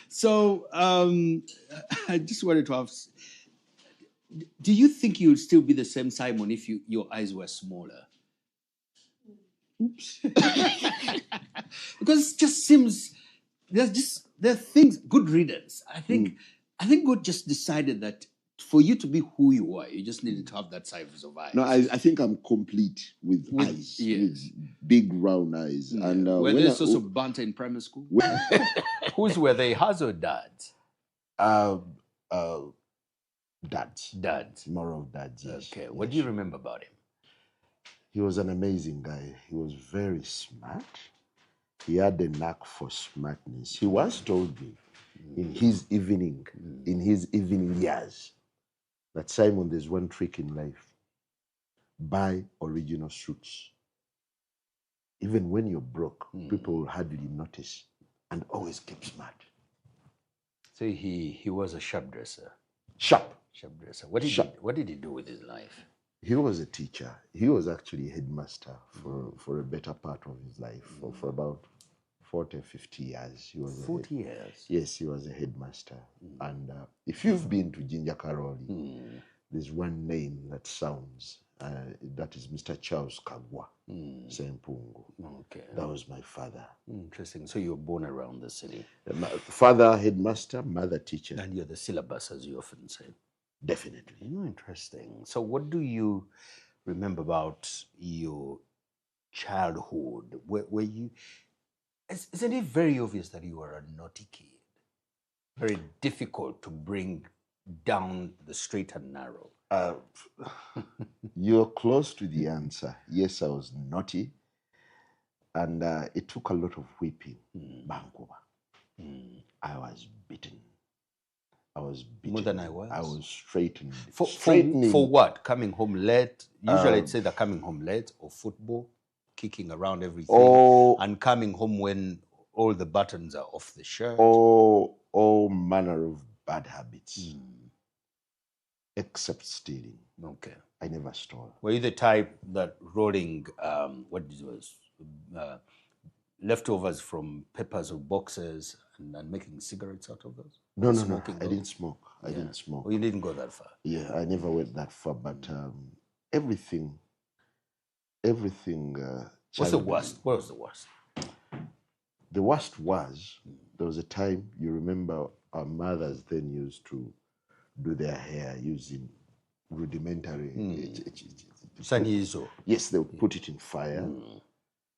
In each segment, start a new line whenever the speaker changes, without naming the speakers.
So I just wanted to ask, do you think you'd still be the same Simon if your eyes were smaller? Oops. Because it just seems there are things, good riddance. I think God just decided that for you to be who you are, you just needed to have that size of eyes.
No, I think I'm complete with eyes,
yes.
with big round eyes.
Yeah.
And
were there sorts of banter in primary school? Whose were they, hers or dad's?
Dads.
Dads.
More of dads, yes.
Okay. What do you remember about him?
He was an amazing guy. He was very smart. He had a knack for smartness. He once told me in his evening years, that Simon, there's one trick in life. Buy original suits. Even when you're broke, people will hardly notice, and always keep smart.
So he was a sharp dresser.
Sharp
dresser. What did he do with his life?
He was a teacher. He was actually headmaster for a better part of his life, for about 40, 50 years. He was
40 years?
Yes, he was a headmaster. And if you've been to Jinja Karoli, there's one name that sounds, that is Mr. Charles Kagwa, Sempungu.
Okay.
That was my father.
Interesting. So you were born around the city.
Father headmaster, mother teacher.
And you're the syllabus, as you often say.
Definitely.
Interesting. So what do you remember about your childhood? Were you... Isn't it very obvious that you were a naughty kid? Very difficult to bring down the straight and narrow.
You're close to the answer. Yes, I was naughty. And it took a lot of whipping. Vancouver. I was beaten.
More than I was?
I was straightened.
For what? Coming home late? Usually I'd say that coming home late, or football, kicking around everything, and coming home when all the buttons are off the shirt.
All manner of bad habits, except stealing.
Okay.
I never stole.
Were you the type that rolling, leftovers from papers or boxes and making cigarettes out of those?
No, I didn't smoke. I didn't smoke.
Well, you didn't go that far.
Yeah, I never went that far, but everything.
What's the worst? What was the worst?
The worst was, there was a time, you remember, our mothers then used to do their hair using rudimentary...
Sanizo.
Yes, they would put it in fire.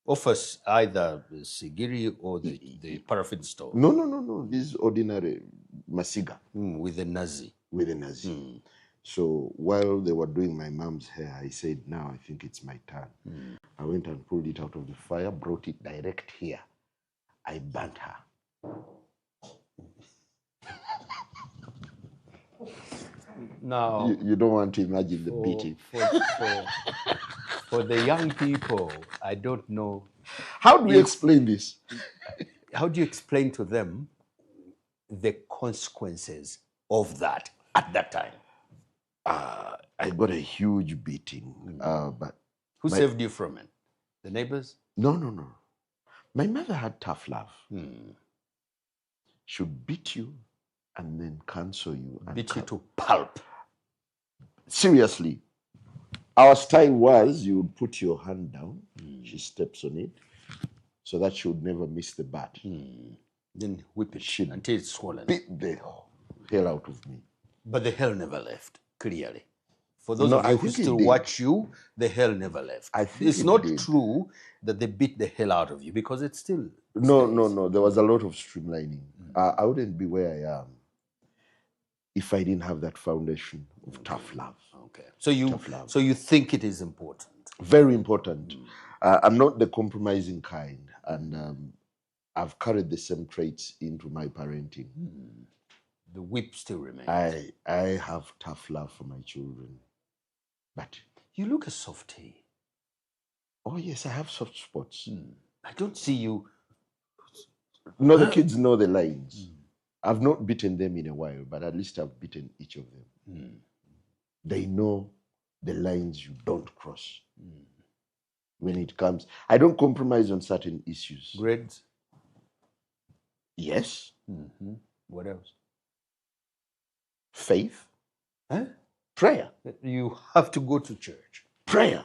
Offers either the sigiri or the paraffin stove.
No. This ordinary masiga.
With the nazi.
With the nazi. So while they were doing my mom's hair, I said, now I think it's my turn. I went and pulled it out of the fire, brought it direct here. I burnt her.
Now,
you don't want to imagine the beating.
For the young people, I don't know.
How do we explain this?
How do you explain to them the consequences of that at that time?
I got a huge beating. But
who saved you from it? The neighbors?
No. My mother had tough love. She would beat you and then cancel you. And
beat you to pulp.
Seriously. Our style was, you would put your hand down, she steps on it, so that she would never miss the bat.
Then whip it until it's swollen.
Beat the hell out of me.
But the hell never left, clearly. For those of you who still watch you, the hell never left. It's not true that they beat the hell out of you, because it's still...
No. There was a lot of streamlining. I wouldn't be where I am if I didn't have that foundation of tough love.
Okay. So you think it is important?
Very important. I'm not the compromising kind, and I've carried the same traits into my parenting.
The whip still remains.
I have tough love for my children. But
you look a softie.
Oh yes, I have soft spots.
I don't see you.
No, the kids know the lines. I've not beaten them in a while, but at least I've beaten each of them. They know the lines you don't cross. When it comes, I don't compromise on certain issues.
Grades?
Yes.
What else?
Faith.
Huh?
Prayer.
You have to go to church.
Prayer.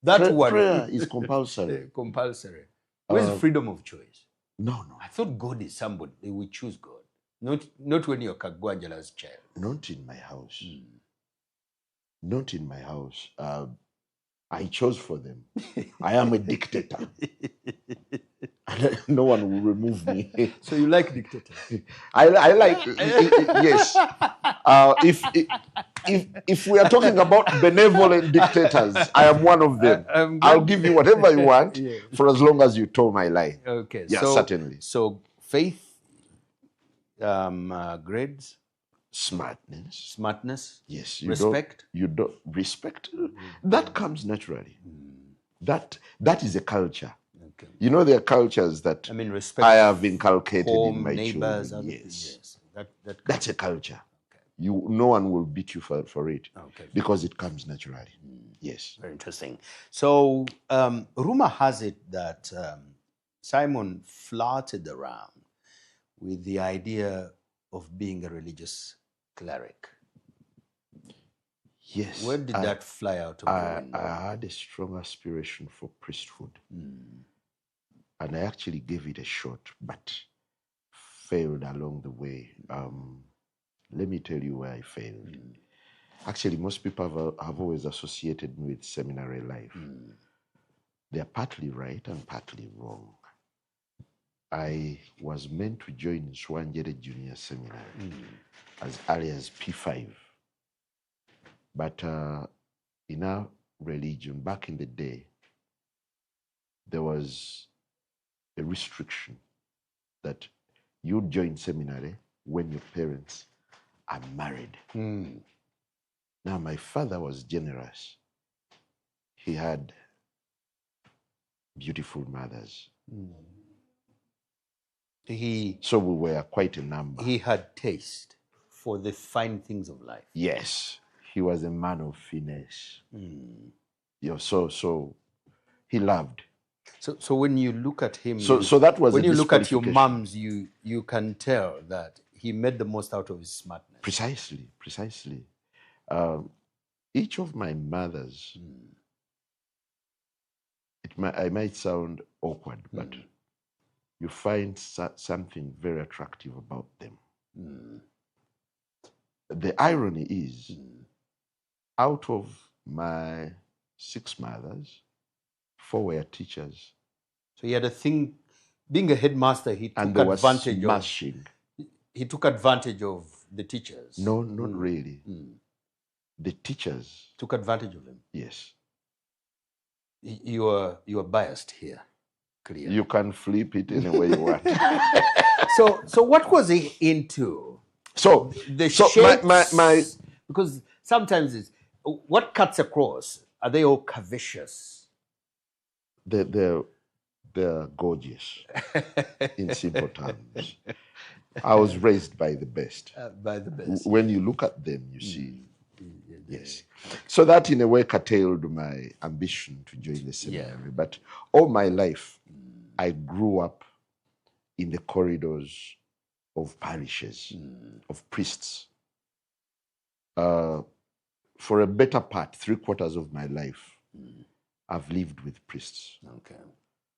That one.
Prayer is compulsory.
Compulsory. Where's freedom of choice?
No.
I thought God is somebody. They will choose God. Not when you're Kagwanjala's child.
Not in my house. Not in my house. I chose for them. I am a dictator. No one will remove me.
So you like dictators?
I like, yes. If we are talking about benevolent dictators, I am one of them. I'll give you whatever you want for as long as you toe my line.
Okay.
Yeah, certainly.
So faith, grades,
smartness. Yes.
Respect.
You don't respect. That comes naturally. That is a culture.
Okay.
You know, there are cultures that
respect.
I have inculcated
home,
in my
neighbors,
children. Yes.
That's
a culture. Okay. No one will beat you for it.
Okay.
Because it comes naturally. Yes.
Very interesting. So rumor has it that Simon flirted around with the idea of being a religious cleric.
Yes.
Where did that fly out of the window?
I had a strong aspiration for priesthood. And I actually gave it a shot, but failed along the way. Let me tell you where I failed. Actually, most people have always associated me with seminary life. They're partly right and partly wrong. I was meant to join Swangere Junior Seminary as early as P5. But in our religion, back in the day, there was a restriction that you join seminary when your parents are married. Now, my father was generous. He had beautiful mothers. So we were quite a number.
He had taste for the fine things of life.
Yes. He was a man of finesse. So he loved.
So when you look at him,
so that was
when you look at your moms, you can tell that he made the most out of his smartness.
Precisely. Each of my mothers, I might sound awkward, but you find something very attractive about them. The irony is, out of my 6 mothers, 4 were teachers.
So he had a thing, being a headmaster, he took advantage of the teachers.
No, not really. The teachers
took advantage of him.
Yes.
You are biased here, clearly.
You can flip it any way you want.
So what was he into? Because sometimes it's what cuts across. Are they all curvaceous?
They're gorgeous, in simple terms. I was raised by the best.
By the best.
When you look at them, you see. Yes. So that in a way curtailed my ambition to join the seminary. But all my life, I grew up in the corridors of parishes, of priests. For a better part, 3/4 of my life, I've lived with priests.
Okay.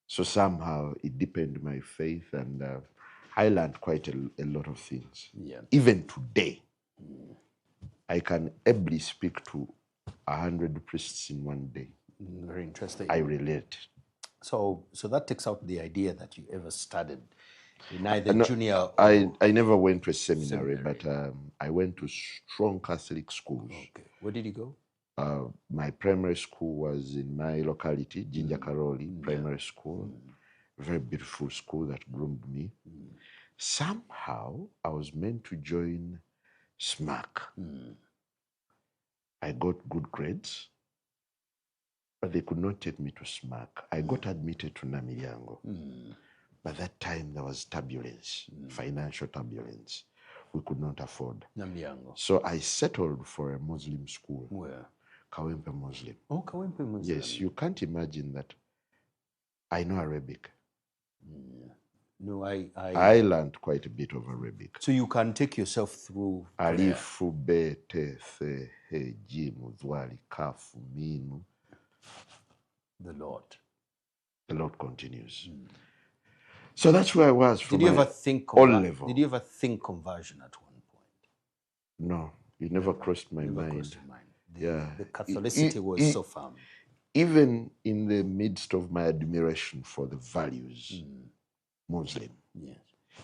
So somehow it deepened my faith, and I learned quite a lot of things.
Yeah.
Even today, I can ably speak to 100 priests in one day.
Very interesting.
I relate.
So that takes out the idea that you ever studied in either junior or...
I never went to a seminary. But I went to strong Catholic schools.
Okay. Where did you go?
My primary school was in my locality, Jinja Karoli Primary School. Very beautiful school that groomed me. Somehow, I was meant to join SMAC. I got good grades, but they could not take me to SMAC. I got admitted to Namilyango. By that time, there was turbulence, financial turbulence. We could not afford.
Namilyango.
So I settled for a Muslim school.
Where?
Kawempe Muslim.
Oh, Kawempe Muslim.
Yes, you can't imagine that I know Arabic.
No,
I learned quite a bit of Arabic.
So you can take yourself through prayer.
Alifu, be, te, the, he, jimu, zwali, kafu, minu.
The Lord.
The Lord continues. So that's where I was from.
Did you ever think
level.
Did you ever think conversion at one point?
No, it never crossed my mind.
Crossed your mind.
The
Catholicity was so firm.
Even in the midst of my admiration for the values, Muslim,
yes,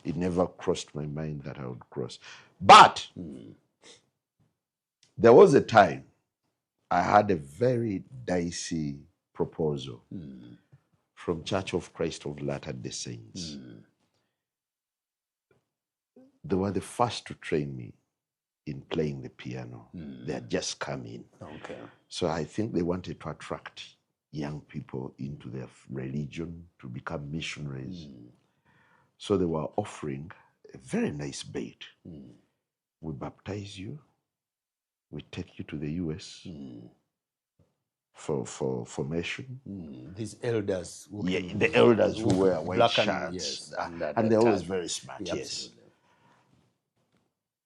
it never crossed my mind that I would cross. But there was a time I had a very dicey proposal from Church of Christ of Latter-day Saints. They were the first to train me in playing the piano. They had just come in.
Okay.
So I think they wanted to attract young people into their religion to become missionaries. So they were offering a very nice bait. We baptize you, we take you to the US for formation.
These elders.
The elders who wear white shirts.
Yes,
and they're always very smart,
yeah,
yes.
absolutely.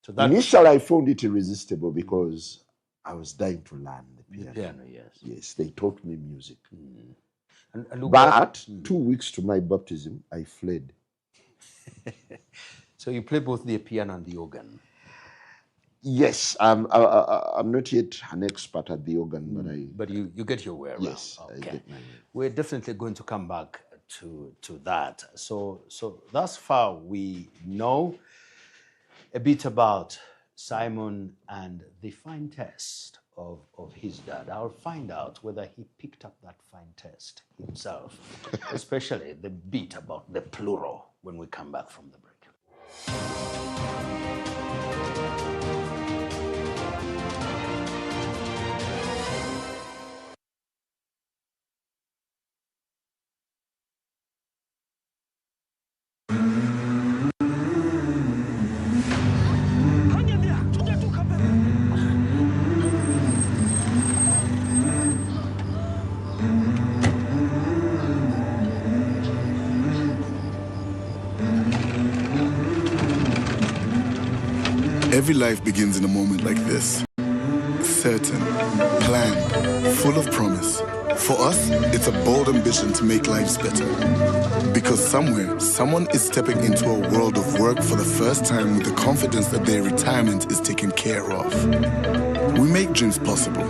So that,
initially, I found it irresistible because I was dying to learn the piano.
The piano, yes.
Yes, they taught me music.
And look,
but 2 weeks to my baptism, I fled.
So you play both the piano and the organ?
Yes, I'm not yet an expert at the organ,
but you get your way around.
Yes,
okay.
I get my way.
We're definitely going to come back to that. So thus far we know a bit about Simon and the fine test of his dad. I'll find out whether he picked up that fine test himself, especially the bit about the plural when we come back from the break.
Every life begins in a moment like this. Certain, planned, full of promise. For us, it's a bold ambition to make lives better. Because somewhere, someone is stepping into a world of work for the first time with the confidence that their retirement is taken care of. We make dreams possible.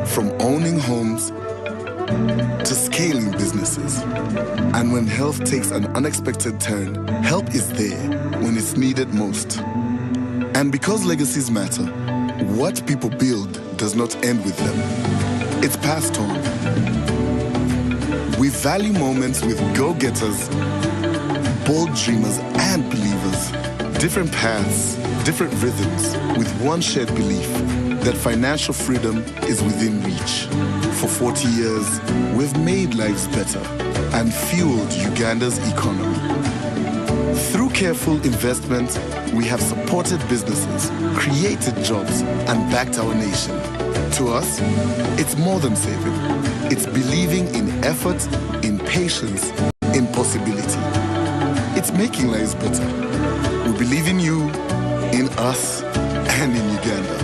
From owning homes to scaling businesses. And when health takes an unexpected turn, help is there when it's needed most. And because legacies matter, what people build does not end with them. It's passed on. We value moments with go-getters, bold dreamers, and believers. Different paths, different rhythms, with one shared belief that financial freedom is within reach. For 40 years, we've made lives better and fueled Uganda's economy. Through careful investment, we have supported businesses, created jobs, and backed our nation. To us, it's more than saving. It's believing in effort, in patience, in possibility. It's making lives better. We believe in you, in us, and in Uganda.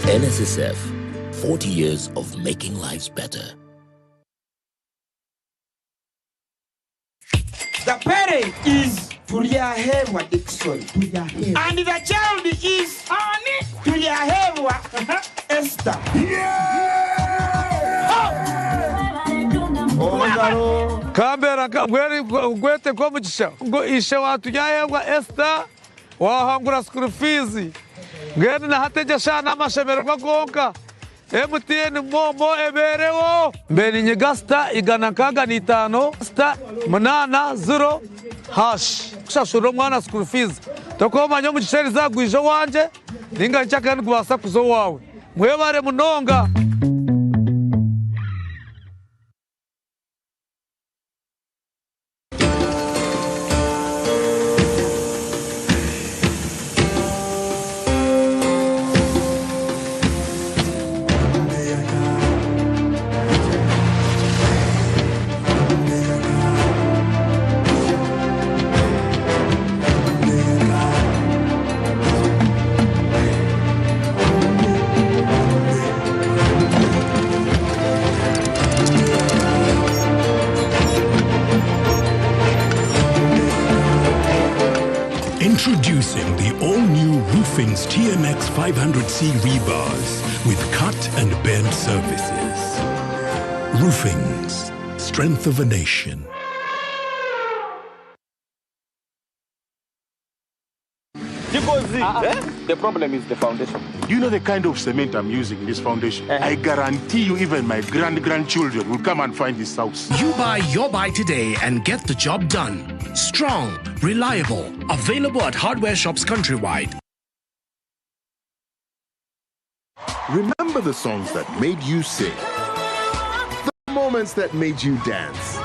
NSSF, 40 years of making lives better.
The parent is Tuliahewa Dixon. And the child is Tuliahewa Esther.
Kambera gwete kwa mchisha ishe watu yayewa Esther wahangura school fees ngene na hateja shana amashemero magonka MTN momo eberewo mbeni nyegasta igana kaga ni 5 sta manana 0 hash shashuro mwana school fees tokoma nyo mchisheri za gwijo wanje ninga nchaka ngwasa kuzo wawe mwebare munonga.
TMX 500C rebars with cut and bend surfaces. Roofing's strength of a nation.
The problem is the foundation.
You know the kind of cement I'm using in this foundation? I guarantee you even my grandchildren will come and find this house.
You buy your buy today and get the job done. Strong, reliable, available at hardware shops countrywide.
Remember the songs that made you sing, the moments that made you dance,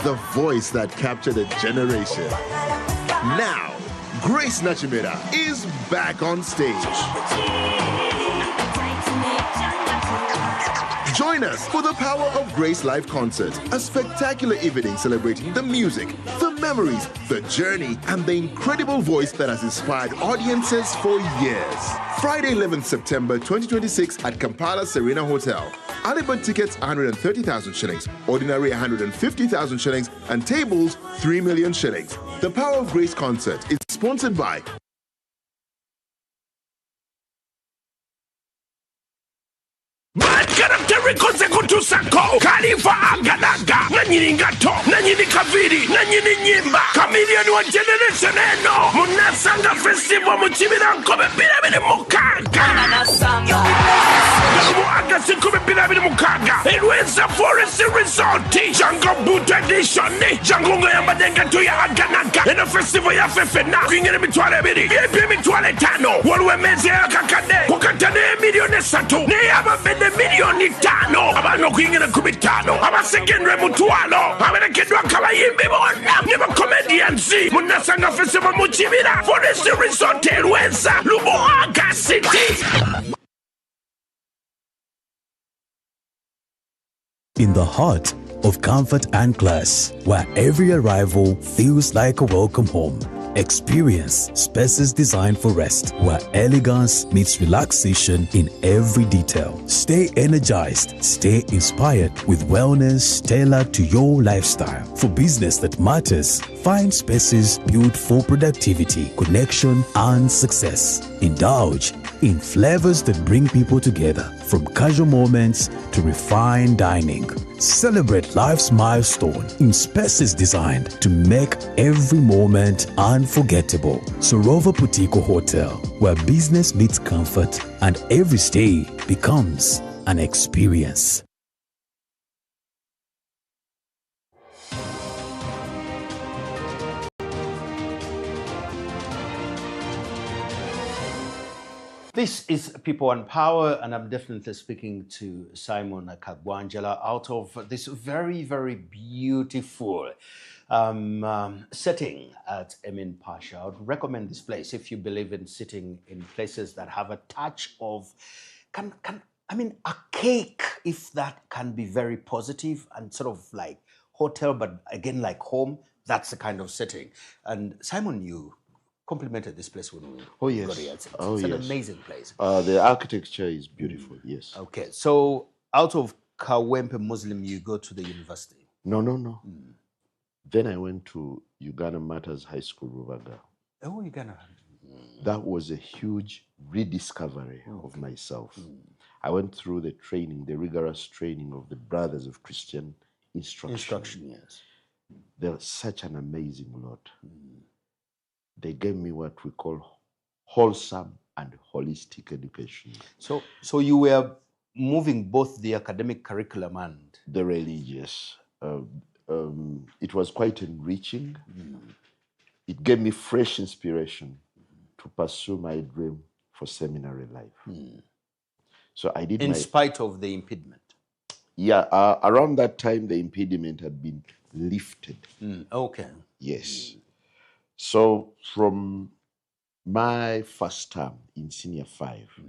the voice that captured a generation. Now, Grace Nachimera is back on stage. Join us for the Power of Grace Live Concert, a spectacular evening celebrating the music, the memories, the journey, and the incredible voice that has inspired audiences for years. Friday, 11th September 2026 at Kampala Serena Hotel. Early bird tickets 130,000 shillings, ordinary 150,000 shillings, and tables 3 million shillings. The Power of Grace Concert is sponsored by
Bad character consecutusako Khalifa Agalaga Nanyini Ngato Nanyini Kaviri Nanyini Nyimba Chameleon wa generation eno Munasanga festival Muchibira Nkobe Piramide Mukaga Namu Agasi Nkobe Piramide Mukaga Elweza Forest Resort Jango Boot Edition Jango Ngoyamba Denga Tuya Aganaga Eno festival ya Fefena Kwingene mitwale biri Yepi mitwale tano Walwe meze ya kakade Kukatane milione satu Ne yaba bende milioni tano abantu kwingina kubitano abasegendwe mutwalo aberekedwa kabayimbi bona niba comedians munasanga festival muchibira Forest Resort Elweza Luboaga City.
In the heart of comfort and class, where every arrival feels like a welcome home. Experience spaces designed for rest, where elegance meets relaxation in every detail. Stay energized, stay inspired with wellness tailored to your lifestyle. For business that matters, find spaces built for productivity, connection, and success. Indulge in flavors that bring people together, from casual moments to refined dining. Celebrate life's milestone in spaces designed to make every moment unforgettable. Sorova Putiko Hotel, where business meets comfort and every stay becomes an experience.
This is People and Power, and I'm definitely speaking to Simon Kagwanjala out of this very, very beautiful setting at Emin Pasha. I would recommend this place if you believe in sitting in places that have a touch of, a cake, if that can be very positive and sort of like hotel, but again like home. That's the kind of setting. And Simon, you complimented this place when we got here. It's an amazing place.
The architecture is beautiful, yes.
Okay, so out of Kawempe Muslim, you go to the university?
No. Then I went to Uganda Matters High School, Rubaga.
Oh, Uganda.
That was a huge rediscovery of myself. I went through the training, the rigorous training of the Brothers of Christian Instruction.
Yes.
They're such an amazing lot. They gave me what we call wholesome and holistic education.
So you were moving both the academic curriculum and
the religious. It was quite enriching. It gave me fresh inspiration to pursue my dream for seminary life. So I did.
In spite of the impediment.
Yeah, around that time the impediment had been lifted.
Okay.
Yes. So from my first term in Senior 5,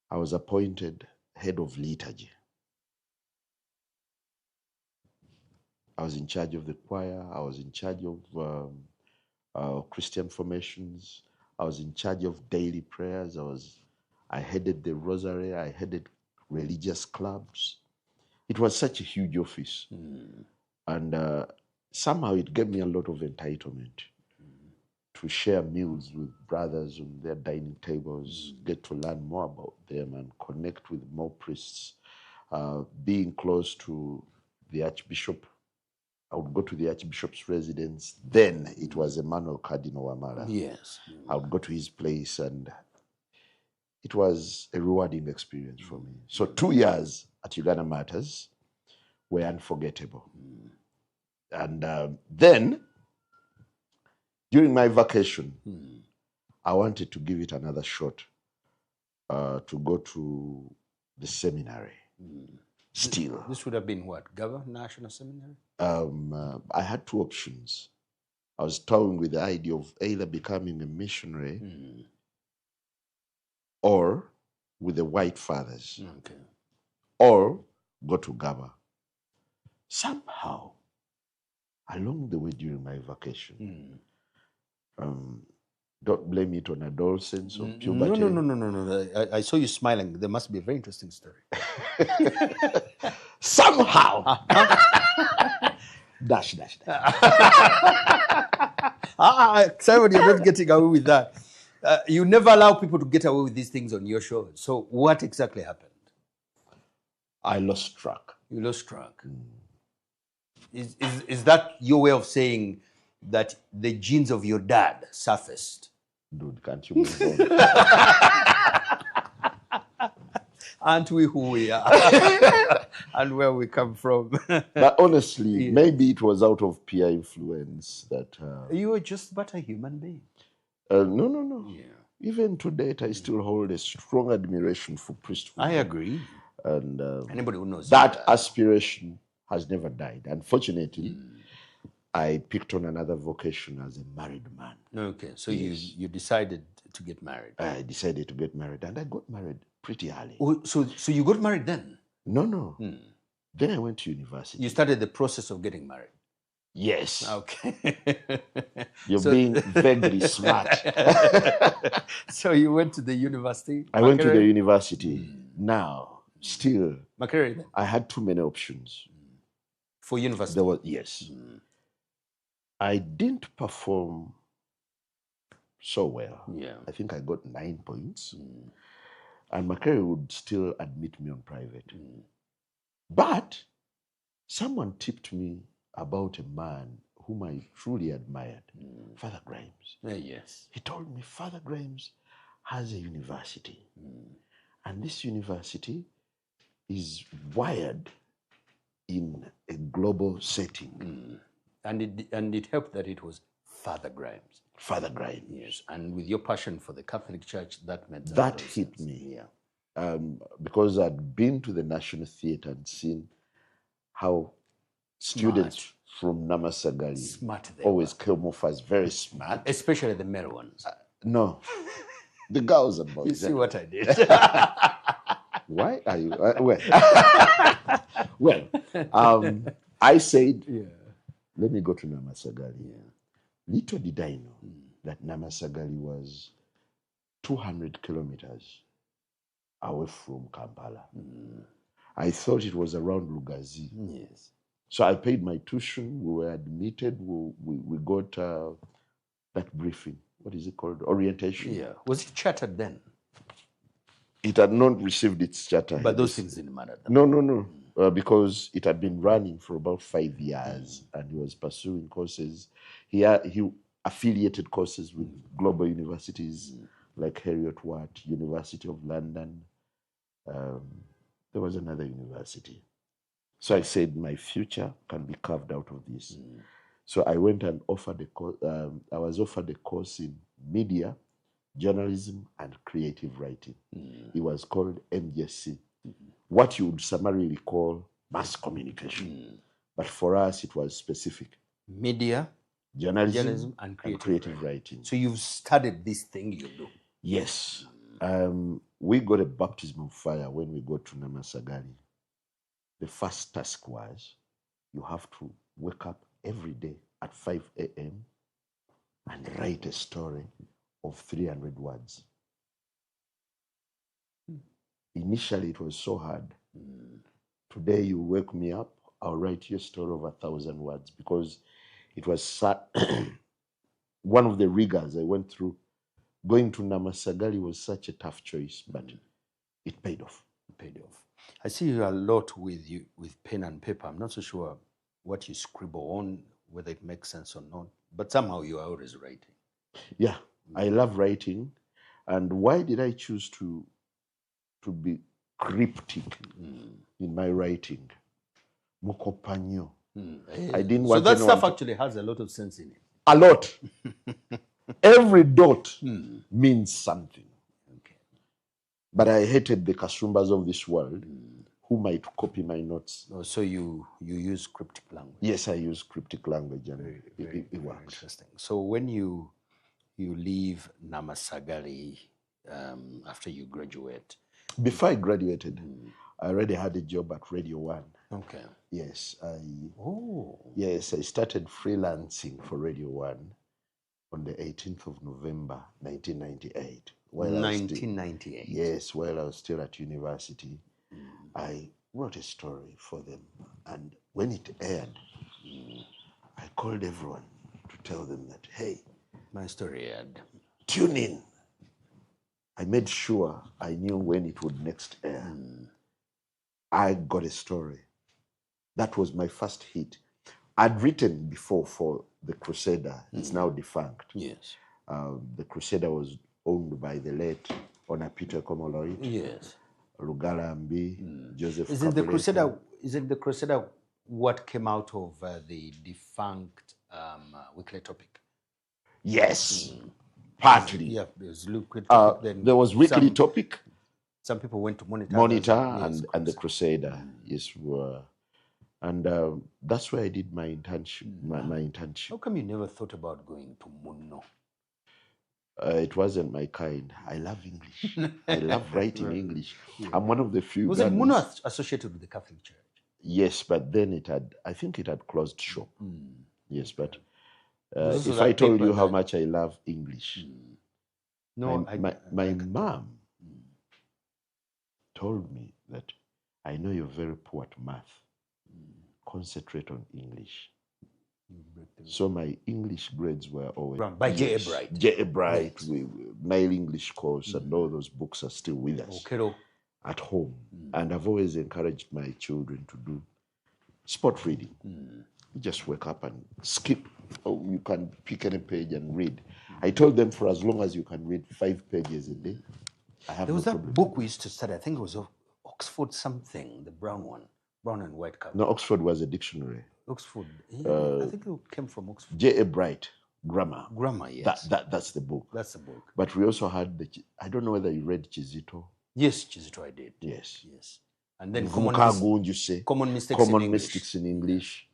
I was appointed head of liturgy. I was in charge of the choir. I was in charge of Christian formations. I was in charge of daily prayers. I headed the rosary. I headed religious clubs. It was such a huge office. And somehow it gave me a lot of entitlement to share meals with brothers on their dining tables, get to learn more about them and connect with more priests. Being close to the Archbishop, I would go to the Archbishop's residence. Then it was Emmanuel Cardinal Wamala.
Yes.
I would go to his place, and it was a rewarding experience for me. So 2 years at Uganda Matters were unforgettable. And then, during my vacation, I wanted to give it another shot to go to the seminary. Still.
This would have been what? Gaba National Seminary?
I had two options. I was toying with the idea of either becoming a missionary or with the White Fathers, or go to Gaba. Somehow, along the way during my vacation, don't blame it on adolescence or puberty.
No. I saw you smiling. There must be a very interesting story.
Somehow. Dash.
Simon, you're not getting away with that. You never allow people to get away with these things on your show. So what exactly happened?
I lost track.
You lost track. Is that your way of saying that the genes of your dad surfaced?
Dude, can't you move on?
Aren't we who we are? And where we come from?
But honestly, maybe it was out of peer influence that...
you were just but a human being.
No. Yeah. Even to date, I still hold a strong admiration for priesthood.
I agree.
And
anybody who knows
that aspiration has never died. Unfortunately, I picked on another vocation as a married man.
Okay, so you decided to get married.
I decided to get married, and I got married pretty early.
Oh, so you got married then?
No. Then I went to university.
You started the process of getting married?
Yes.
Okay.
You're being vaguely smart.
So you went to the university?
I went to the university. Now, still,
Makerere,
I had too many options.
For university?
There was, yes. I didn't perform so well.
Yeah.
I think I got 9 points. And Makerere would still admit me on private. But someone tipped me about a man whom I truly admired, Father Grimes.
Yes.
He told me Father Grimes has a university. And this university is wired in a global setting.
And it helped that it was Father Grimes.
Father Grimes.
Yes. And with your passion for the Catholic Church, that meant
that hit me. Yeah. Because I'd been to the National Theatre and seen how students from Namasagali always came off as very smart.
Especially the male ones.
No. The girls and boys.
You see what I did?
Why are you... I said, let me go to Namasagali. Little did I know that Namasagali was 200 kilometers away from Kampala. I thought it was around Lugazi.
Yes.
So I paid my tuition. We were admitted. We got that briefing. What is it called? Orientation.
Yeah. Was it chartered then?
It had not received its charter.
But those things didn't matter.
No. Because it had been running for about 5 years, and he was pursuing courses. He affiliated courses with global universities like Heriot-Watt, University of London. There was another university. So I said, my future can be carved out of this. So I went and offered I was offered a course in media, journalism, and creative writing. It was called MSc, what you would summarily call mass communication. But for us, it was specific.
Media,
journalism
and
creative writing.
So you've studied this thing you do?
Yes. We got a baptism of fire when we got to Namasagali. The first task was you have to wake up every day at 5 a.m. and write a story of 300 words. Initially, it was so hard. Today, you wake me up, I'll write you a story of 1,000 words because it was one of the rigors I went through. Going to Namasagali was such a tough choice, but it paid off.
It paid off. I see you a lot with pen and paper. I'm not so sure what you scribble on, whether it makes sense or not, but somehow you are always writing.
Yeah, I love writing. And why did I choose to be cryptic in my writing? Mukopanyo. I didn't want
so that stuff
to...
actually has a lot of sense in it.
A lot. Every dot means something.
Okay.
But I hated the Kasumbas of this world who might copy my notes.
Oh, so you use cryptic language?
Yes, I use cryptic language, and it works.
Interesting. So when you leave Namasagali after you graduate?
Before I graduated, I already had a job at Radio 1.
Okay.
Yes, Yes, I started freelancing for Radio 1 on the 18th of November, 1998.
1998?
Yes, while I was still at university. I wrote a story for them. And when it aired, I called everyone to tell them that, hey,
my story aired.
Tune in. I made sure I knew when it would next air. I got a story. That was my first hit. I'd written before for The Crusader. It's now defunct.
Yes.
The Crusader was owned by the late Honor Peter Komoloit.
Yes.
Rugalambi, Joseph
Is it the
Kabuleta.
Crusader? Is it the Crusader? What came out of the defunct Weekly Topic?
Yes, partly.
Yeah, there was Weekly Topic. Then
there was Weekly Topic.
Some people went to Monitor.
And the Crusader. Yes, were. And that's where I did my internship. My internship.
How come you never thought about going to Muno?
It wasn't my kind. I love English. I love writing English. Yeah. I'm one of the few.
Was it Muno associated with the Catholic Church?
Yes, but then I think it had closed shop. Yes, but if I told you how much I love English,
no,
my mom told me that I know you're very poor at math. Concentrate on English. So my English grades were always
by J.A. Bright.
J.A. Bright, Nile English course, and all those books are still with us at home. And I've always encouraged my children to do sport reading. You just wake up and skip. Oh, you can pick any page and read. I told them for as long as you can read 5 pages a day. I have
there was
no
that
problem.
book we used to study. I think it was Oxford something, the brown one, brown and white cover.
No, Oxford was a dictionary.
Oxford. Yeah, I think it came from Oxford.
J.A. Bright, Grammar.
Grammar, yes.
That's the book.
That's the book.
But we also had I don't know whether you read Chizito.
Yes, Chizito I did.
Yes.
Yes. And then
common mystics in English.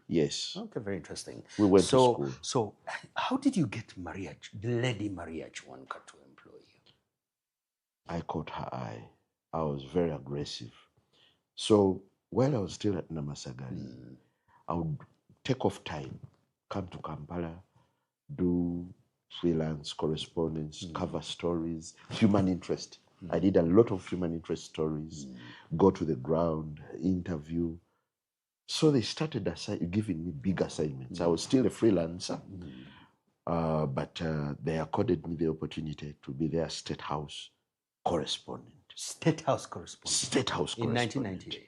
Yes.
Okay, very interesting.
We went to school.
So how did you get Lady Maria Chwanka to employ you?
I caught her eye. I was very aggressive. So while I was still at Namasagali, I would take off time, come to Kampala, do freelance correspondence, cover stories, human interest. I did a lot of human interest stories, go to the ground, interview. So they started giving me big assignments. I was still a freelancer, but they accorded me the opportunity to be their State House correspondent.
State House correspondent?
State House correspondent.
In 1998?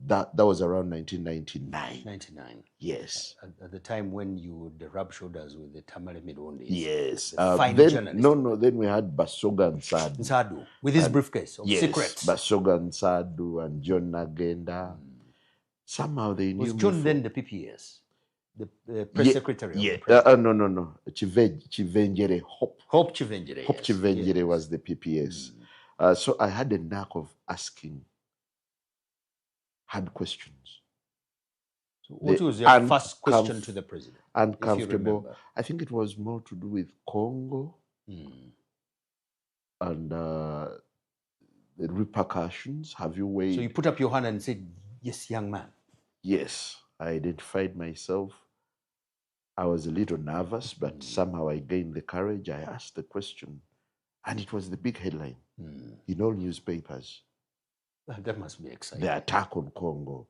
That was around 1999.
99.
Yes.
At the time when you would rub shoulders with the Tamale Midwondis.
Yes.
Fine
then,
journalist.
Then we had Basoga Nsadu.
Nsadu, with his briefcase of secrets.
Basoga Nsadu and John Nagenda. Somehow they knew.
Was John then the PPS? The press secretary?
Yeah.
Of the press?
No. Chivenjere Hope.
Hope Chivenjere.
Hope Chivenjere was the PPS. So I had a knack of asking hard questions.
So what was your first question to the president?
Uncomfortable. I think it was more to do with Congo and the repercussions. Have you weighed?
So you put up your hand and said, "Yes, young man."
Yes, I identified myself. I was a little nervous, but somehow I gained the courage. I asked the question, and it was the big headline in all newspapers.
That must be exciting.
The attack on Congo.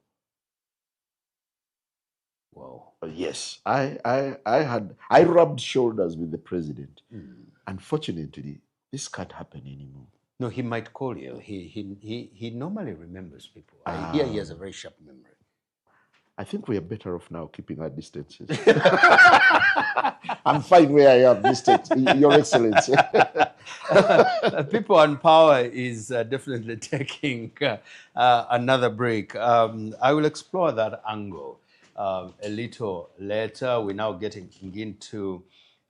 Wow.
Yes, I rubbed shoulders with the president. Unfortunately, this can't happen anymore.
No, he might call you. He normally remembers people. I hear he has a very sharp memory.
I think we are better off now keeping our distances. I'm fine where I am, Your Excellency.
People on Power is definitely taking another break. I will explore that angle a little later. We're now getting into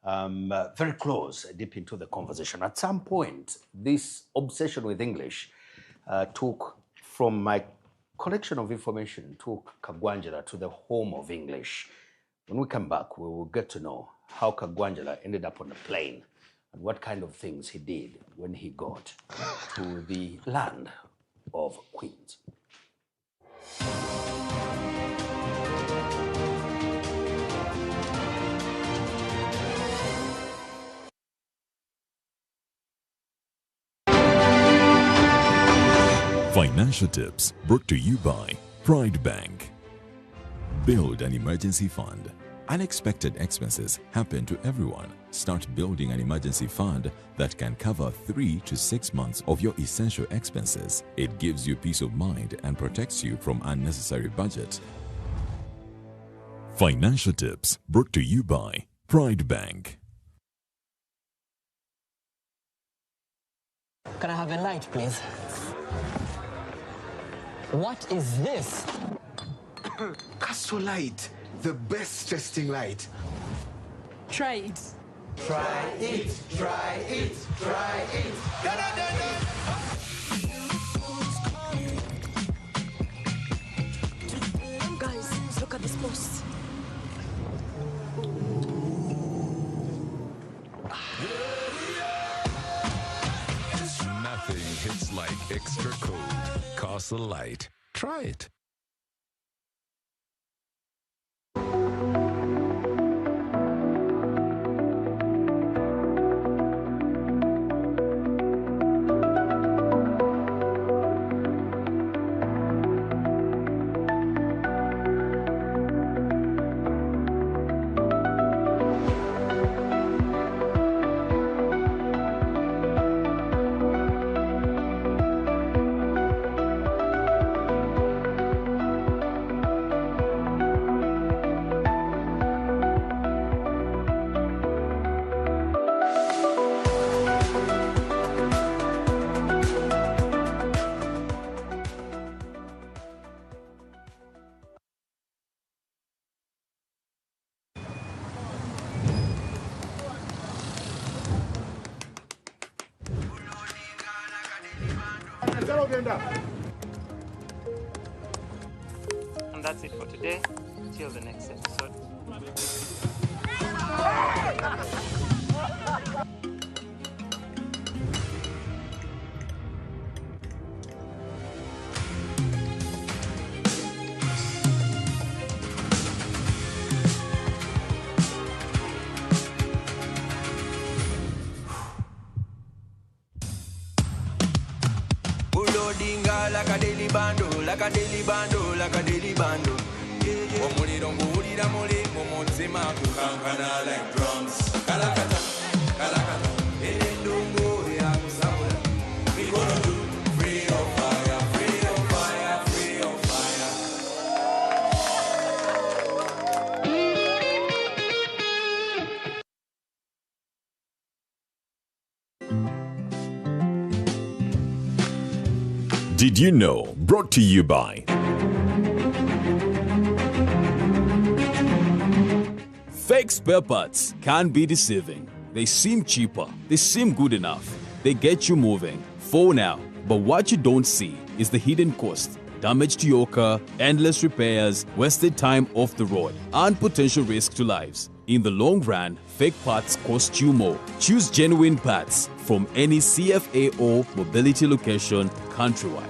very close, deep into the conversation. At some point, this obsession with English took from my collection of information, took Kagwanjala to the home of English. When we come back, we will get to know how Kagwanjala ended up on a plane and what kind of things he did when he got to the land of Queens.
Financial tips brought to you by Pride Bank. Build an emergency fund. Unexpected expenses happen to everyone. Start building an emergency fund that can cover 3 to 6 months of your essential expenses. It gives you peace of mind and protects you from unnecessary budget. Financial tips brought to you by Pride Bank.
Can I have a light, please? What is this?
Castor Light, the best testing light.
Try it.
Try it, try it, try it.
Guys, look at this post.
Nothing hits like extra cold. Castle Light. Try it.
And that's it for today. Till the next episode.
Like a daily bando, like a daily bando, like a daily bando. Omuliro nguwulira muli mu mutima gukankana like drums. Kalakata, kalakata, endungu yakusabula. We gonna do free on fire, free on fire, free on
Did you know? Brought to you by
Fake spare parts can be deceiving. They seem cheaper, they seem good enough, they get you moving for now. But what you don't see is the hidden cost. Damage to your car, endless repairs, wasted time off the road, and potential risk to lives. In the long run, fake parts cost you more. Choose genuine parts from any CFA or mobility location countrywide.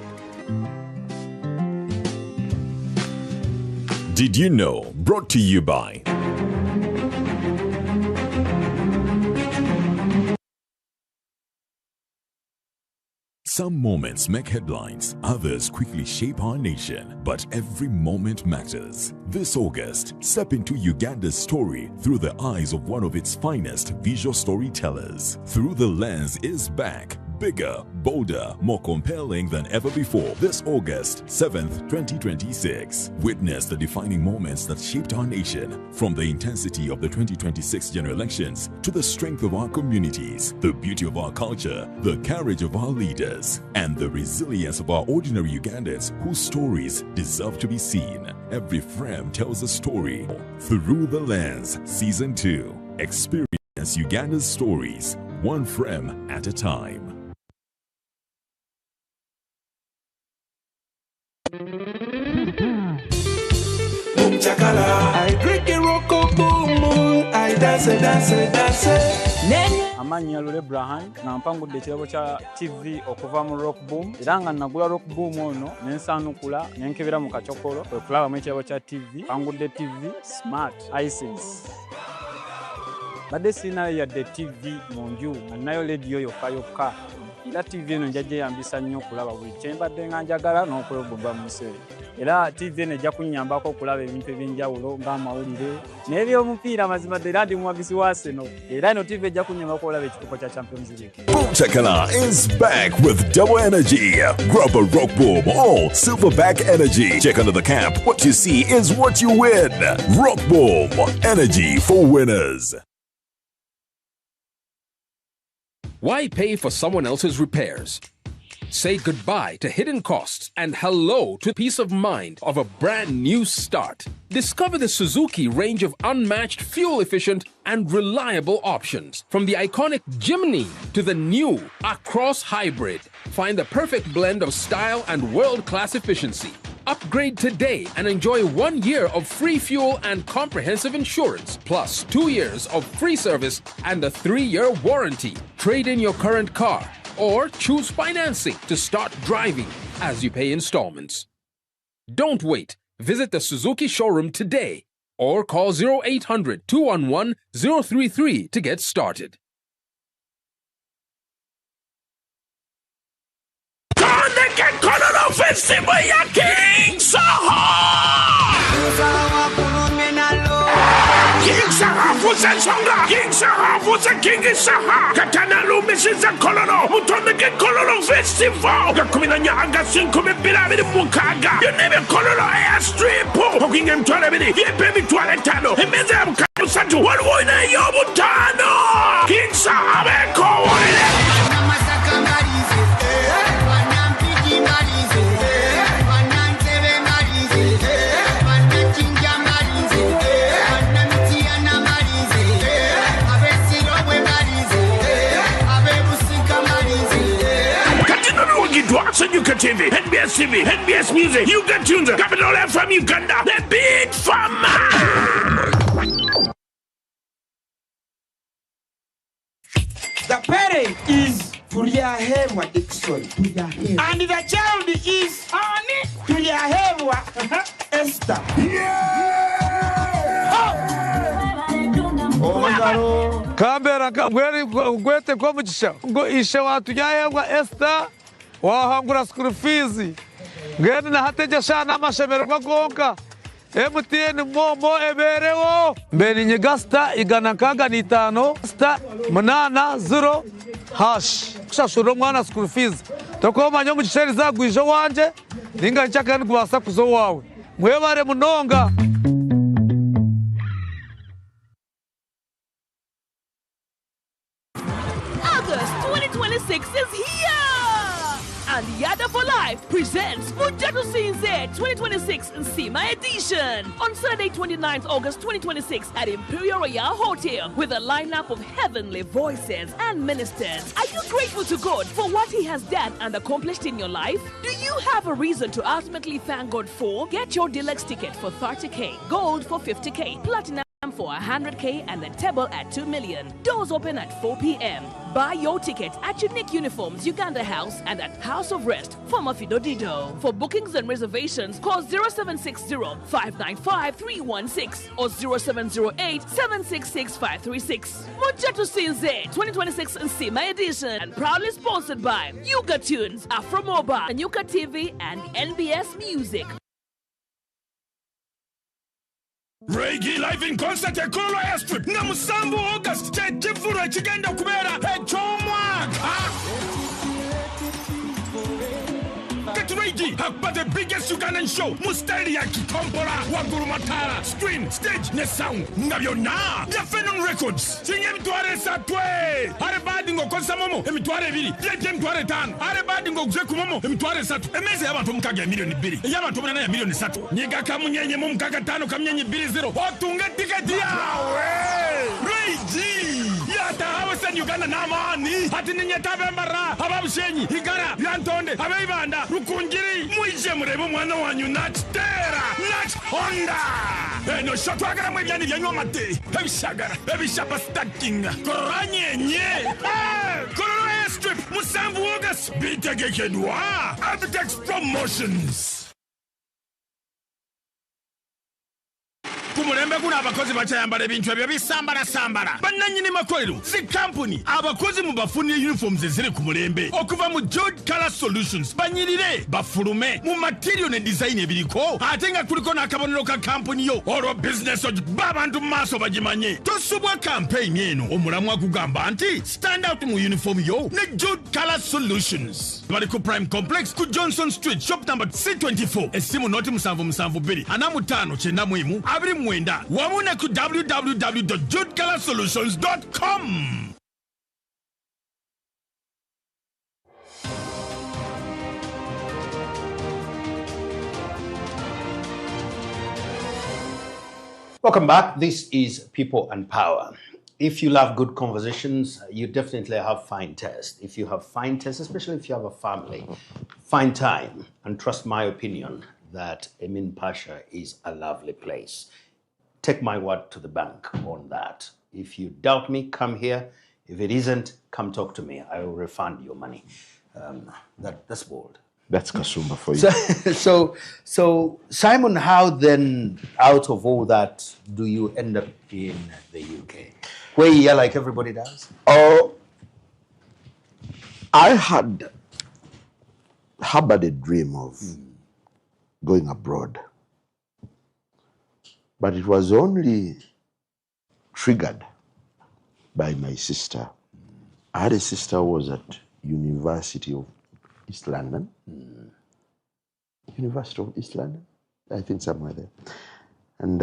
Did you know? Brought to you by Some moments make headlines, others quickly shape our nation, but every moment matters. This August, step into Uganda's story through the eyes of one of its finest visual storytellers. Through the Lens is back. Bigger, bolder, more compelling than ever before. This August 7th, 2026. Witness the defining moments that shaped our nation, from the intensity of the 2026 general elections to the strength of our communities, the beauty of our culture, the courage of our leaders, and the resilience of our ordinary Ugandans whose stories deserve to be seen. Every frame tells a story. Through the Lens, Season 2. Experience Uganda's stories, one frame at a time.
I break a rock boom, I dance.
Amannya Lule Brahim nga mpangudde ekirabo kya TV okuva mu Rock Boom era nga nagula Rock Boom ono nensanukula nenkebera mu kacokolo okulaba mu ekirabo kya TV mpangudde TV Smart Hisense badde sinayo yadde TV mu nju nayo radio yokka era TV eno njajja yambisa nnyo okulaba buli kyembadde nga njagala n'okwegomba mu nsi era TV eno ejja kunnyambako okulaba ebintu ebyenjawulo ng'amawulire n'ebyomupiira mazima ddera ndi muwagizi wa Arsenal era eno TV ejja kunnyambako okulaba ekikopo kya Champions League.
Boom Chakala is back with double energy. Grab a Rock Boom or Silverback Energy. Check under the cap. What you see is what you win. Rock Boom, energy for winners.
Why pay for someone else's repairs? Say goodbye to hidden costs and hello to peace of mind of a brand new start. Discover the Suzuki range of unmatched, fuel-efficient and reliable options. From the iconic Jimny to the new Across Hybrid. Find the perfect blend of style and world-class efficiency. Upgrade today and enjoy 1 year of free fuel and comprehensive insurance, plus 2 years of free service and a 3-year warranty. Trade in your current car or choose financing to start driving as you pay installments. Don't wait. Visit the Suzuki showroom today or call 0800-211-033 to get started.
Festival ya King Saha! King Saha fuza songa! King Saha fuza King Saha! Katana lumisiza kololo! Mutoneke kololo festival! Gakuminanya anga 5,200 mukaga! Yenebe kololo airstrip! Okinge mtwale bini! Yepe mitwale tano! Emeze mkano sanju! Walwoina yobu tano! King Saha beko wale! Yuka TV, NBS TV, NBS Music, Yuka Tunes, Capital FM Uganda, the big farmer.
The parent is Tuliahewa Dixon, and the child is Ani Tuliahewa Esther.
Kambera gwete kwa muchisha isha watu yahewa Esther wahangura school fees ngene na hateja shana amashemero magonka MTN momo eberewo mbeni nyegasta igana kaga ni 5 sta manana 0 hash kushashuro mwana school fees tokoma nyo muchisheri zagwijo wanje ninga nchaka ngwasa kuzo wawe mwebare munonga.
August 2026 is here! And Yada for Life presents Mujatu Sinze 2026 Nsima Edition on Saturday 29th August 2026 at Imperial Royal Hotel with a lineup of heavenly voices and ministers. Are you grateful to God for what He has done and accomplished in your life? Do you have a reason to ultimately thank God for? Get your deluxe ticket for 30K, gold for 50K, platinum for 100K and the table at 2 million. Doors open at 4 p.m. Buy your ticket at Unique Uniforms, Uganda House, and at House of Rest, former Fidodido. For bookings and reservations, call 0760-595-316 or 0708-766-536. Mujatu Sinze 2026 Nsima edition, and proudly sponsored by Yuga Tunes, Afro Mobile, and Yuka TV, and NBS Music.
Reggae live in concert at Kolo Airstrip na Musambu August chifuro chigenda kubera echomwaka. Get ready for the biggest Ugandan show Mustari ya Kikompora Waguru Matara screen stage ne sound ngabyona ya Phenom Records chinye mitware satwe are badi ngo konsa momo emitware biri je mitware tano are badi ngo gze kumomo emitware satu emeze y'abantu mukaga milioni 2 y'abantu munana ya milioni 3 nyiga kamunyenye mu mukaga 5 kamyenye 20 otunga ticket yawe Reiji yata hawasan Uganda namani hati ninyetabe mara ababushenyi igara yantonde abeibanda rukungiri muije murebe mwana wanyu natera nat Honda eno shotwagara mwebyani byanywa mate ebishaba starting koranyenye Kololo Airstrip Musambu August bitegekedwa Abitex Promotions. Kumulembe kuna abakozi bachayambala ebintu ebyo bisambala bannanyini makolero si company abakozi mu bafuni uniforms ziri ku mulembe okuva mu Jude Color Solutions banyirire bafulume mu material ne design ebiriko ate nga kuliko n'akabonero ka company yo olwo business babantu maaso bagimanye tosubwa campaign eno omulamwa kugamba nti stand out mu uniform yo ne Jude Color Solutions bali ku Prime Complex ku Johnson Street shop number C24 esimu noti 7772 anamu5 91 abiri mwenda wamune ku www.judecolor-solutions.com.
Welcome back. This is People and Power. If you love good conversations, you definitely have fine taste. If you have fine taste, especially if you have a family, find time and trust my opinion that Emin Pasha is a lovely place. Take my word to the bank on that. If you doubt me, come here. If it isn't, come talk to me. I will refund your money. That's bold.
That's Kasumba for you.
So Simon, how then, out of all that, do you end up in the UK? Where you like everybody does?
Oh, I had harbored a dream of going abroad. But it was only triggered by my sister. I had a sister who was at University of East London. University of East London? I think somewhere there. And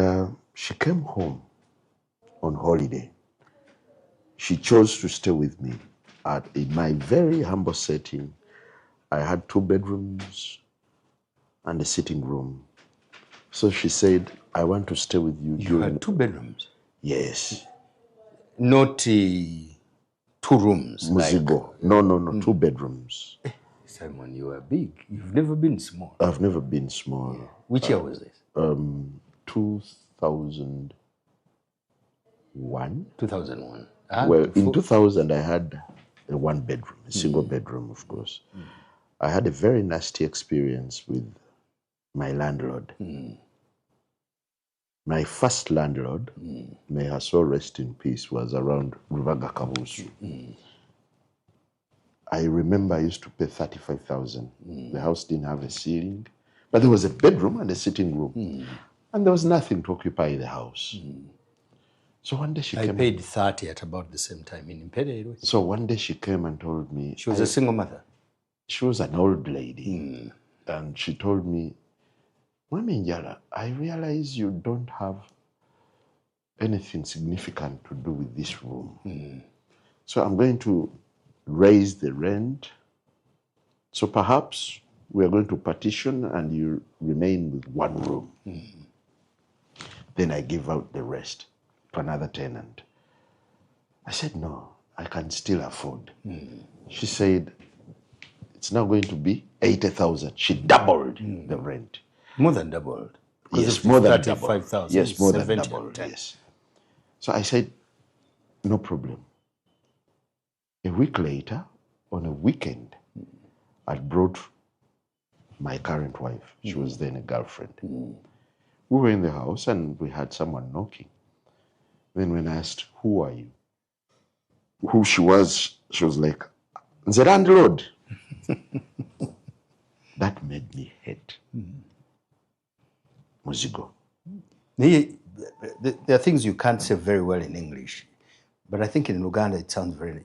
she came home on holiday. She chose to stay with me in my very humble setting. I had 2 bedrooms and a sitting room. So she said, I want to stay with you.
You had 2 bedrooms?
Yes.
Not 2 rooms?
Muzigo.
Like...
No, 2 bedrooms.
Simon, you are big. You've never been small.
I've never been small.
Yeah. Which year was this?
2001.
2001.
Well, in 2000, I had a 1 bedroom, a single bedroom, of course. I had a very nasty experience with my landlord. My first landlord, may her soul rest in peace, was around Ruvaga Kabusu. I remember I used to pay 35,000. The house didn't have a ceiling, but there was a bedroom and a sitting room. And there was nothing to occupy the house. So one day she came.
I paid 30 at about the same time in Impede.
So one day she came and told me.
She was a single mother?
She was an old lady. And she told me, Mami Njala, I realize you don't have anything significant to do with this room. So I'm going to raise the rent. So perhaps we're going to partition and you remain with 1 room. Then I give out the rest to another tenant. I said, no, I can still afford. She said, it's now going to be 80,000. She doubled the rent.
More than doubled?
Yes, more than doubled.
35,000.
Yes, more than doubled, yes. So I said, no problem. A week later, on a weekend, I brought my current wife. She was then a girlfriend. We were in the house and we had someone knocking. Then when I asked, who are you? Who she was like, the landlord. That made me hate Muzigo.
There are things you can't say very well in English, but I think in Uganda it sounds very.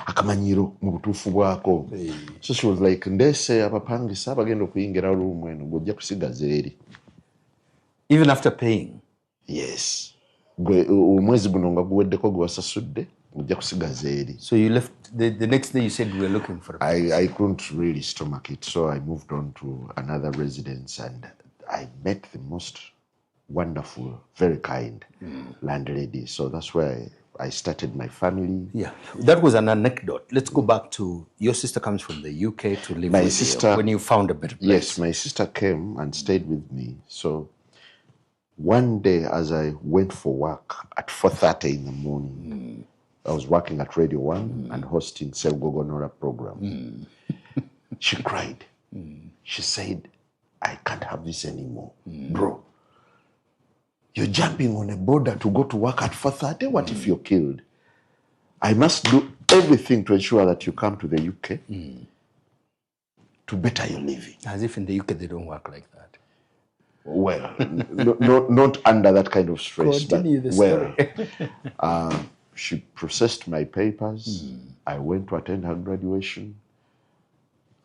Akamanyiro mu butuufu bwako. So she was like, ndese abapangisa abagenda okuyingira room eno ng'ojja kusigaza eri.
Even after paying?
Yes. Omwezi guno nga guweddeko gwe wasasudde ng'ojja kusigaza eri.
So you left, the next day you said you were looking for a place.
I couldn't really stomach it, so I moved on to another residence and I met the most wonderful, very kind landlady. So that's where I started my family.
Yeah, that was an anecdote. Let's go back to your sister comes from the UK to live with you when you found a better place.
Yes, my sister came and stayed with me. So one day as I went for work at 4:30 in the morning, I was working at Radio 1 and hosting Selgogonora program. She cried. She said, I can't have this anymore. Bro, you're jumping on a border to go to work at 4:30? What if you're killed? I must do everything to ensure that you come to the UK to better your living.
As if in the UK they don't work like that.
Well, not under that kind of stress.
Continue the story.
She processed my papers. I went to attend her graduation.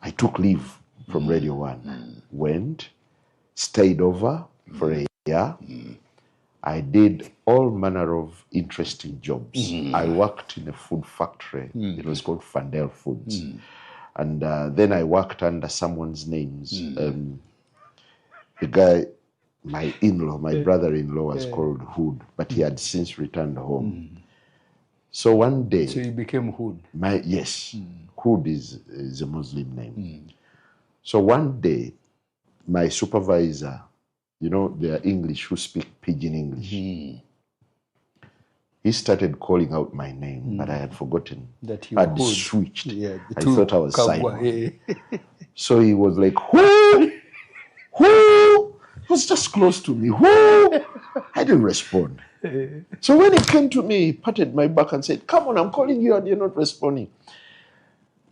I took leave from Radio 1. Went, stayed over for a year. I did all manner of interesting jobs. I worked in a food factory. It was called Fandel Foods. And then I worked under someone's names. The guy, my in-law, my brother-in-law was called Hood, but he had since returned home. So one day...
So you became Hood?
Yes. Hood is a Muslim name. So one day, my supervisor, you know, they are English who speak pidgin English. He started calling out my name, but I had forgotten.
That you
I'd
Hood.
switched.
Yeah,
I thought I was
Kabwa,
Simon. So he was like, who? Who? He was just close to me. Who? I didn't respond. So when he came to me, he patted my back and said, come on, I'm calling you and you're not responding.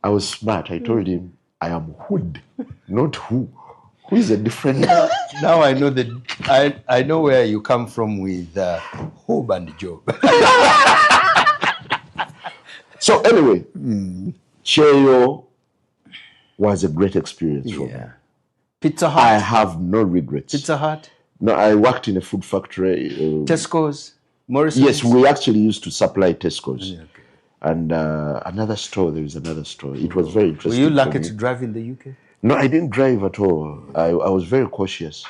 I was smart. I told him, I am Hood, not who. Who is a different...
Now I know that I know where you come from with Hope and Job.
So anyway, Cheyo was a great experience for me.
Pizza Hut?
I have no regrets.
Pizza Hut?
No, I worked in a food factory.
Tesco's? Morrison's?
Yes, we actually used to supply Tesco's. Yeah, okay. And another store, there is another store. It was very interesting.
Were you lucky to drive in the UK?
No, I didn't drive at all. I was very cautious.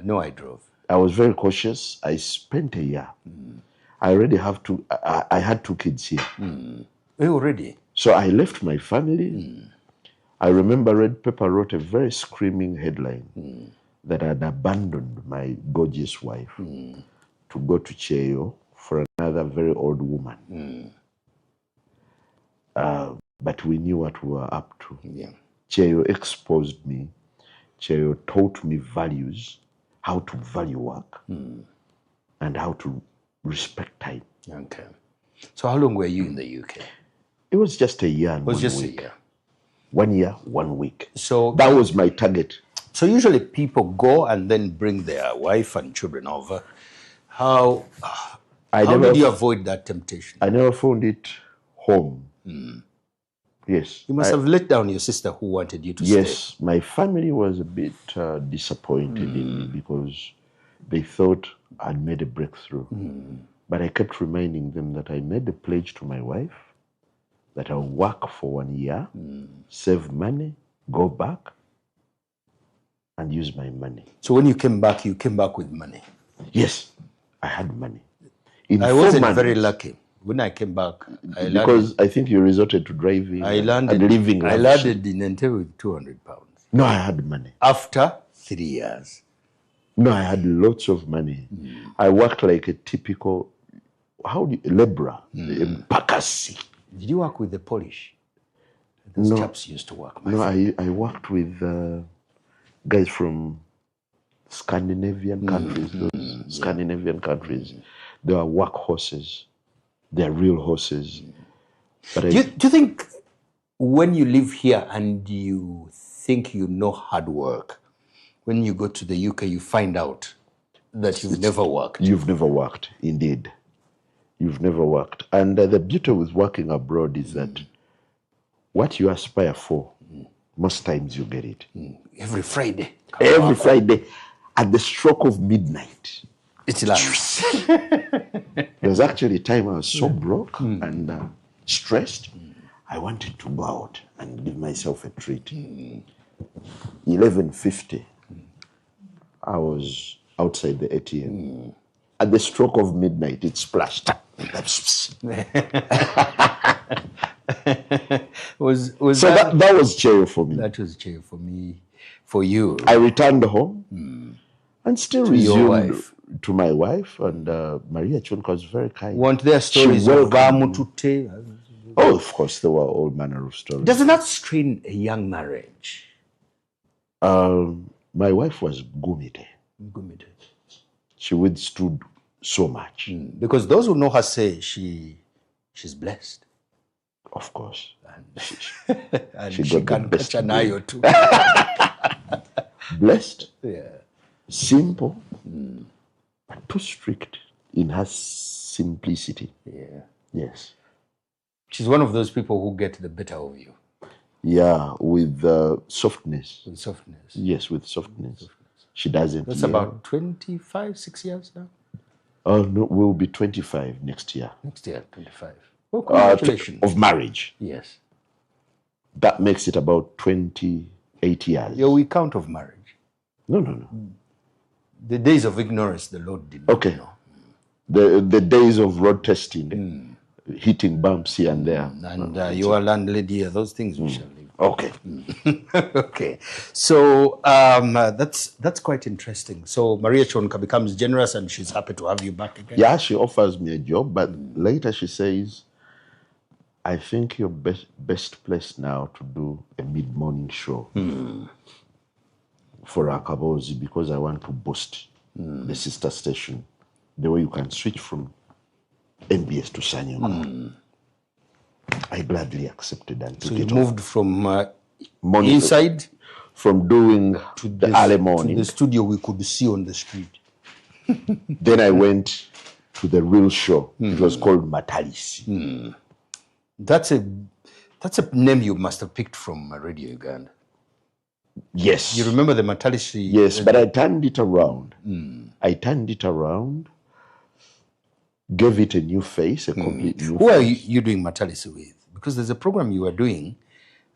No, I drove.
I was very cautious. I spent a year. I already have two, I had 2 kids here.
Already?
So I left my family. I remember Red Pepper wrote a very screaming headline that I'd abandoned my gorgeous wife to go to Cheyo for another very old woman. But we knew what we were up to.
Yeah.
Cheyo exposed me. Cheyo taught me values, how to value work, and how to respect time.
Okay. So how long were you in the UK?
It was just a year and 1 week.
A year.
1 year, 1 week.
So
that was my target.
So usually people go and then bring their wife and children over. How did you avoid that temptation?
I never found it home. Yes.
You must have let down your sister who wanted you to stay.
Yes, my family was a bit disappointed in me because they thought I'd made a breakthrough. But I kept reminding them that I made a pledge to my wife that I'll work for 1 year, save money, go back, and use my money.
So when you came back with money?
Yes, I had money.
I wasn't very lucky. When I came back,
because I think you resorted to driving and living.
I landed in Entebbe with £200.
No, I had money.
After 3 years.
No, I had lots of money. I worked like a typical, laborer, Pakasi.
Did you work with the Polish?
No.
Those chaps used to work.
No, I worked with guys from Scandinavian countries, those Scandinavian countries. They are work horses. They are real horses. But
do you think when you live here and you think you know hard work, when you go to the UK, you find out that you've never worked?
You've never worked, indeed. You've never worked. And the beauty with working abroad is that what you aspire for, most times you get it.
Every Friday.
Every Friday, at the stroke of midnight.
It's lands.
There's actually a time I was so broke and stressed. I wanted to go out and give myself a treat. 11:50, I was outside the ATM. At the stroke of midnight, it splashed. That was cheer for me.
That was cheer for me. For you.
I returned home and still resumed to my wife, and Maria Chonka was very kind.
Weren't there stories of Gamutute?
Oh, of course, there were all manner of stories.
Doesn't that strain a young marriage?
My wife was Gumite.
Gumite.
She withstood so much.
Because those who know her say she's blessed.
Of course.
And she can catch an eye or two.
Blessed.
Yeah.
Simple. But too strict in her simplicity.
Yeah.
Yes.
She's one of those people who get the better of you.
Yeah, with softness.
With softness.
Yes, with softness. She doesn't.
That's about 6 years now?
Oh, no, we'll be 25 next year.
Next year, 25. Well, congratulations.
Of marriage.
Yes.
That makes it about 28 years.
Yeah, we count of marriage.
No.
The days of ignorance, the Lord did not know.
The days of road testing, hitting bumps here and there.
And your landlady, those things we shall leave.
Okay.
Okay. So that's quite interesting. So Maria Chonka becomes generous and she's happy to have you back again.
Yeah, she offers me a job, but later she says, I think you're best placed now to do a mid-morning show for Akabozi because I want to boost the sister station. The way you can switch from NBS to Sanyonga. I gladly accepted and took
So you
it
moved from
Morning,
inside
from doing
to
the early morning.
to the studio we could see on the street.
Then I went to the real show. It was called Matalisi.
That's a name you must have picked from Radio Uganda.
Yes.
You remember the Matalisi?
Yes, but I turned it around. I turned it around, gave it a new face, a complete new
Who
face.
are you doing Matalisi with? Because there's a program you were doing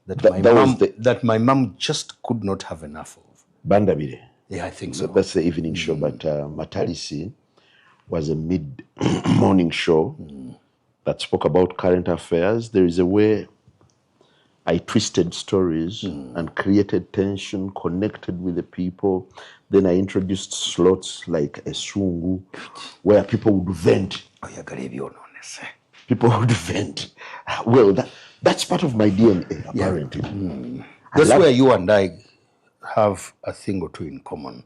that my mom just could not have enough of.
Bandabire.
Yeah, I think so.
That's the evening show, but Matalisi was a mid-morning show that spoke about current affairs. There is a way I twisted stories and created tension, connected with the people. Then I introduced slots like a sungu, where people would vent. People would vent. Well, that's part of my DNA, apparently.
That's where you and I have a thing or two in common.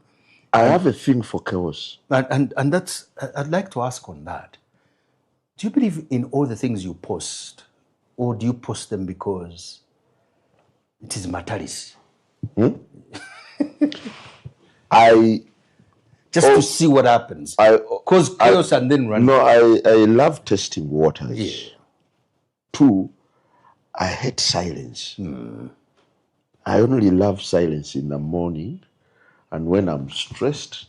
I have a thing for chaos.
And that's, I'd like to ask on that. Do you believe in all the things you post? Or do you post them because it is Matalis? To see what happens. Cause chaos and then run.
No, I love testing waters.
Yeah.
2, I hate silence. I only love silence in the morning and when I'm stressed,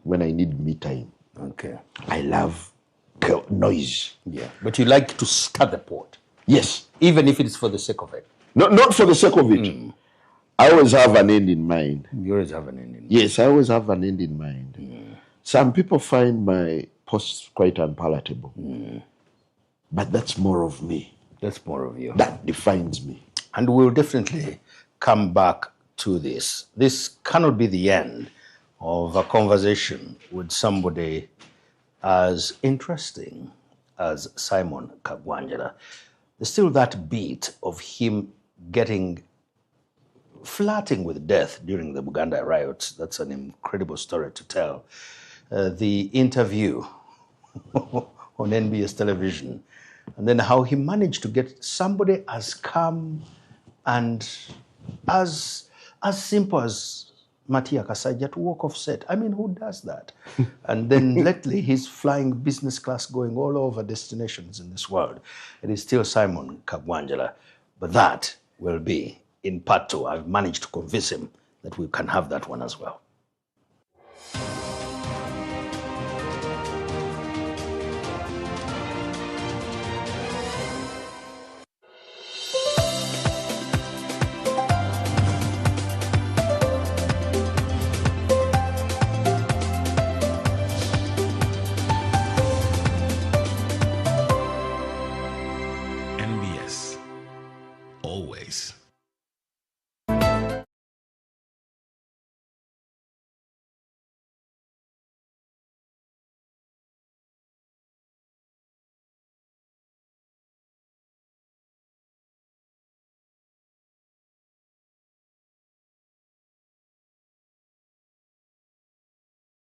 when I need me time.
Okay.
I love noise.
Yeah. But you like to stir the pot.
Yes.
Even if it's for the sake of it.
Not for the sake of it. I always have an end in mind.
You always have an end in mind.
Yes, I always have an end in mind. Some people find my posts quite unpalatable. But that's more of me.
That's more of you.
That defines me.
And we'll definitely come back to this. This cannot be the end of a conversation with somebody as interesting as Simon Kagwanjala. There's still that beat of him flirting with death during the Buganda riots. That's an incredible story to tell. The interview on NBS Television, and then how he managed to get somebody as calm and as simple as Matia Kasaija to walk off set. I mean, who does that? And then lately, he's flying business class going all over destinations in this world. It is still Simon Kagwanjala, but that will be in part 2. I've managed to convince him that we can have that one as well.